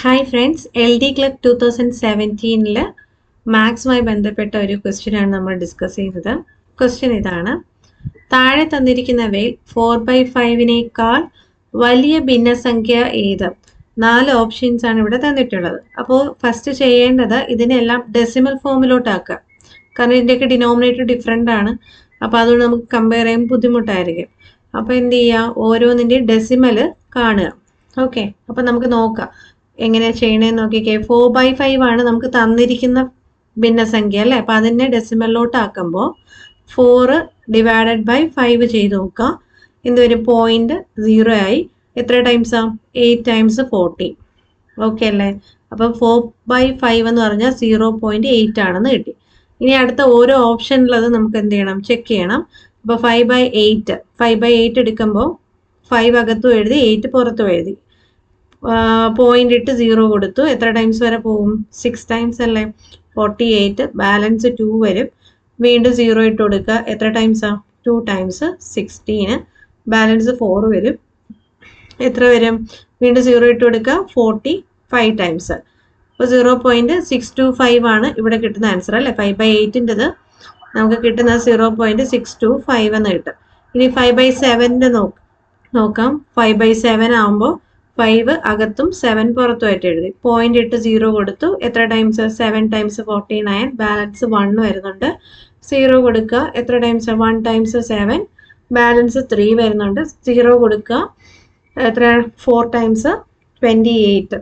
Hi friends, L D clerk 2017 മാത്സുമായി ബന്ധപ്പെട്ട ഒരു question ആണ് നമ്മൾ ഡിസ്കസ് ചെയ്യുന്നത്. ക്വസ്റ്റ്യൻ ഇതാണ്: താഴെ തന്നിരിക്കുന്നവയിൽ 4/5 വലിയ ഭിന്നസംഖ്യ ഏത്? 4 ഓപ്ഷൻസ് ആണ് ഇവിടെ തന്നിട്ടുള്ളത്. അപ്പോൾ ഫസ്റ്റ് ചെയ്യേണ്ടത് ഇതിനെല്ലാം ഡെസിമൽ ഫോമിലോട്ടാക്കുക. കാരണം ഇതിൻ്റെയൊക്കെ ഡിനോമിനേറ്റർ ഡിഫറെൻ്റ് ആണ്. അപ്പോൾ അതുകൊണ്ട് നമുക്ക് കമ്പയർ ചെയ്യാൻ ബുദ്ധിമുട്ടായിരിക്കും. അപ്പോൾ എന്ത് ചെയ്യുക, ഓരോന്നിൻ്റെയും ഡെസിമൽ കാണുക. ഓക്കെ, അപ്പോൾ നമുക്ക് നോക്കാം എങ്ങനെയാണ് ചെയ്യണേന്ന് നോക്കിക്കേ. 4/5 ആണ് നമുക്ക് തന്നിരിക്കുന്ന ഭിന്നസംഖ്യ അല്ലേ. അപ്പം അതിനെ ഡെസിമലിലോട്ട് ആക്കുമ്പോൾ 4/5 ചെയ്ത് നോക്കുക. എന്തൊരു 0.0 ആയി. എത്ര ടൈംസാ? 8 ടൈംസ് 40. ഓക്കെ അല്ലേ. അപ്പം 4/5 എന്ന് പറഞ്ഞാൽ 0.8 ആണെന്ന് കിട്ടി. ഇനി അടുത്ത ഓരോ ഓപ്ഷനിലത് നമുക്ക് എന്ത് ചെയ്യണം, ചെക്ക് ചെയ്യണം. അപ്പോൾ 5/8 എടുക്കുമ്പോൾ 5 അകത്തും എഴുതി 8 പുറത്തും എഴുതി. പോയിന്റ് ഇട്ട് 0 കൊടുത്തു. എത്ര ടൈംസ് വരെ പോകും? 6 ടൈംസ് അല്ലേ. 48. ബാലൻസ് 2 വരും. വീണ്ടും 0 ഇട്ട് കൊടുക്കുക. എത്ര ടൈംസാ? 2 ടൈംസ് 16. ബാലൻസ് 4 വരും. എത്ര വരും? വീണ്ടും 0 ഇട്ട് കൊടുക്കുക. 45 ടൈംസ്. അപ്പോൾ 0.625 ആണ് ഇവിടെ കിട്ടുന്ന ആൻസർ അല്ലേ. 5/8ൻ്റെത് നമുക്ക് കിട്ടുന്നത് 0.625 എന്ന് കിട്ടും. ഇനി 5/7 നോക്കാം. 5/7 ആകുമ്പോൾ 5 അകത്തും 7 പുറത്തുമായിട്ട് എഴുതി. പോയിന്റ് ഇട്ട് 0 കൊടുത്തു. എത്ര ടൈംസ്? 7 ടൈംസ് 49. ബാലൻസ് 1 വരുന്നുണ്ട്. 0 കൊടുക്കുക. എത്ര ടൈംസ്? 1 ടൈംസ് 7. ബാലൻസ് 3 വരുന്നുണ്ട്. 0 കൊടുക്കുക. എത്ര? 4 ടൈംസ് 28.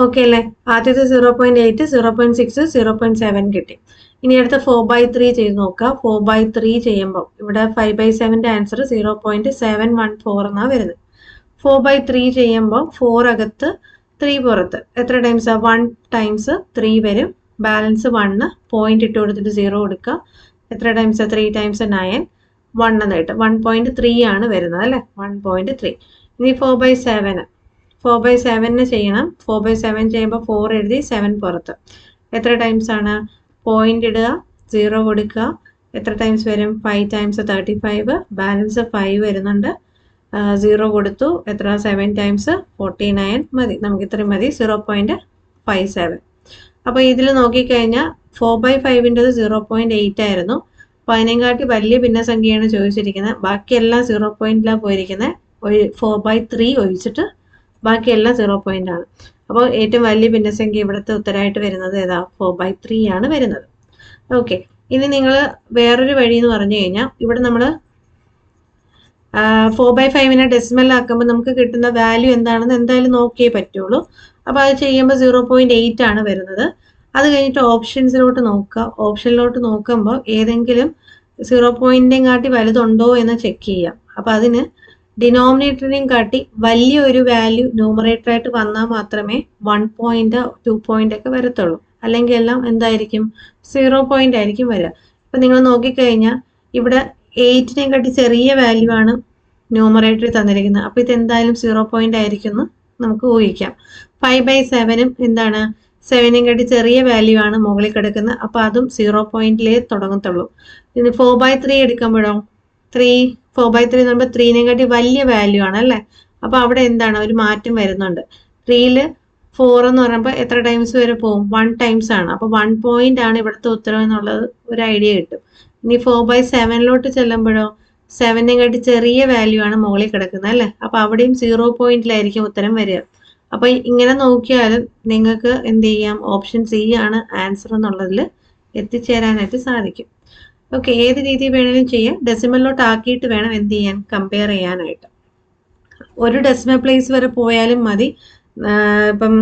ഓക്കെ അല്ലേ. ആദ്യത്തെ 0.8, 0.6, 0.7 കിട്ടി. ഇനി അടുത്ത 4/3 ചെയ്ത് നോക്കുക. 4/3 ചെയ്യുമ്പോൾ ഇവിടെ 5/7ൻ്റെ ആൻസർ 0.714 എന്നാണ് വരുന്നത്. 4/3 ചെയ്യുമ്പോൾ 4 അകത്ത് 3 പുറത്ത്. എത്ര ടൈംസാ? 1 ടൈംസ് 3 വരും. ബാലൻസ് 1. പോയിന്റ് ഇട്ട് കൊടുത്തിട്ട് 0 കൊടുക്കുക. എത്ര ടൈംസ്? 3 ടൈംസ് 9. 1 എന്ന് കിട്ടും. 1.3 ആണ് വരുന്നത് അല്ലേ. 1.3. ഇനി 4/7 ചെയ്യണം. 4/7 ചെയ്യുമ്പോൾ 4 എഴുതി 7 പുറത്ത്. എത്ര ടൈംസ് ആണ്? പോയിന്റ് ഇടുക, 0 കൊടുക്കുക. എത്ര ടൈംസ് വരും? 5 ടൈംസ് 35. ബാലൻസ് 5 വരുന്നുണ്ട്. 0 കൊടുത്തു. എത്ര? 7 ടൈംസ് 49 മതി. നമുക്ക് ഇത്രയും മതി. 0.57. അപ്പോൾ ഇതിൽ നോക്കിക്കഴിഞ്ഞാൽ 4/5ൻ്റെത് 0.8 ആയിരുന്നു. അപ്പോൾ അതിനെക്കാട്ടി വലിയ ഭിന്നസംഖ്യയാണ് ചോദിച്ചിരിക്കുന്നത്. ബാക്കിയെല്ലാം 0.ലാണ് പോയിരിക്കുന്നത്. 4/3 ഒഴിച്ചിട്ട് ബാക്കിയെല്ലാം 0 ആണ്. അപ്പോൾ ഏറ്റവും വലിയ ഭിന്നസംഖ്യ ഇവിടുത്തെ ഉത്തരമായിട്ട് വരുന്നത് ഏതാ? 4/3 ആണ് വരുന്നത്. ഓക്കെ, ഇനി നിങ്ങൾ വേറൊരു വഴി എന്ന് പറഞ്ഞു കഴിഞ്ഞാൽ ഇവിടെ നമ്മൾ 4/5നെ ഡെസിമലാക്കുമ്പോൾ നമുക്ക് കിട്ടുന്ന വാല്യൂ എന്താണെന്ന് എന്തായാലും നോക്കിയേ പറ്റുള്ളൂ. അപ്പോൾ അത് ചെയ്യുമ്പോൾ 0.8 ആണ് വരുന്നത്. അത് കഴിഞ്ഞിട്ട് ഓപ്ഷൻസിലോട്ട് നോക്കുക. ഓപ്ഷനിലോട്ട് നോക്കുമ്പോൾ ഏതെങ്കിലും 0.ൻ്റെയും കാട്ടി വലുതുണ്ടോ എന്ന് ചെക്ക് ചെയ്യാം. അപ്പോൾ അതിന് ഡിനോമിനേറ്ററിനെയും കാട്ടി വലിയ ഒരു വാല്യൂ ന്യൂമറേറ്ററായിട്ട് വന്നാൽ മാത്രമേ 1 പോയിന്റ് 2 പോയിന്റ് ഒക്കെ വരത്തുള്ളൂ. അല്ലെങ്കിൽ എല്ലാം എന്തായിരിക്കും? 0 ആയിരിക്കും വരിക. ഇപ്പം നിങ്ങൾ നോക്കിക്കഴിഞ്ഞാൽ ഇവിടെ 8നെ കാട്ടി ചെറിയ വാല്യൂ ആണ് ന്യൂമറേറ്ററിൽ തന്നിരിക്കുന്നത്. അപ്പോൾ ഇതെന്തായാലും 0 ആയിരിക്കും എന്ന് നമുക്ക് ഊഹിക്കാം. 5/7 എന്താണ്? 7നെ കാട്ടി ചെറിയ വാല്യൂ ആണ് മുകളിൽ കിടക്കുന്നത്. അപ്പോൾ അതും 0 തുടങ്ങത്തുള്ളൂ. ഇനി 4/3 എടുക്കുമ്പോഴോ 4/3 എന്ന് പറയുമ്പോൾ 3നെ കാട്ടി വലിയ വാല്യൂ ആണ് അല്ലേ. അപ്പോൾ അവിടെ എന്താണ്? ഒരു മാറ്റം വരുന്നുണ്ട്. 3ൽ 4 എന്ന് പറയുമ്പോൾ എത്ര ടൈംസ് വരെ പോകും? 1 ടൈംസ് ആണ്. അപ്പോൾ 1 പോയിന്റ് ആണ് ഇവിടുത്തെ ഉത്തരം എന്നുള്ളത് ഒരു ഐഡിയ കിട്ടും. ഇനി 4/7ലോട്ട് ചെല്ലുമ്പോഴോ 7നെ കാട്ടി ചെറിയ വാല്യൂ ആണ് മുകളിൽ കിടക്കുന്നത് അല്ലേ. അപ്പോൾ അവിടെയും 0 ഉത്തരം വരിക. അപ്പോൾ ഇങ്ങനെ നോക്കിയാലും നിങ്ങൾക്ക് എന്ത് ചെയ്യാം? ഓപ്ഷൻ C ആണ് ആൻസർ എന്നുള്ളതിൽ എത്തിച്ചേരാനായിട്ട് സാധിക്കും. ഓക്കെ, ഏത് രീതി വേണമെങ്കിലും ചെയ്യാം. ഡെസിമലിലോട്ട് ആക്കിയിട്ട് വേണം എന്ത് ചെയ്യാൻ? കമ്പയർ ചെയ്യാനായിട്ട്. ഒരു ഡെസിമൽ പ്ലേസ് വരെ പോയാലും മതി. ഇപ്പം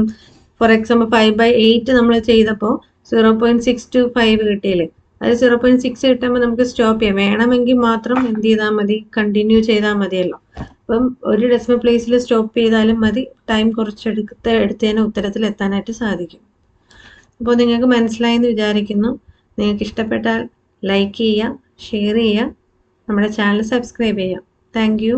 ഫോർ എക്സാമ്പിൾ 5/8 നമ്മൾ ചെയ്തപ്പോൾ 0.625 കിട്ടിയില്ലേ. അത് 0.6 കിട്ടുമ്പോൾ നമുക്ക് സ്റ്റോപ്പ് ചെയ്യാം. വേണമെങ്കിൽ മാത്രം എന്ത് ചെയ്താൽ മതി? കണ്ടിന്യൂ ചെയ്താൽ മതിയല്ലോ. അപ്പം ഒരു ഡെസിമൽ പ്ലേസിൽ സ്റ്റോപ്പ് ചെയ്താലും മതി. ടൈം എടുത്തതിന് ഉത്തരത്തിൽ എത്താനായിട്ട് സാധിക്കും. അപ്പോൾ നിങ്ങൾക്ക് മനസ്സിലായെന്ന് വിചാരിക്കുന്നു. നിങ്ങൾക്ക് ഇഷ്ടപ്പെട്ടാൽ ലൈക്ക് ചെയ്യുക, ഷെയർ ചെയ്യുക, നമ്മുടെ ചാനൽ സബ്സ്ക്രൈബ് ചെയ്യുക. Thank you.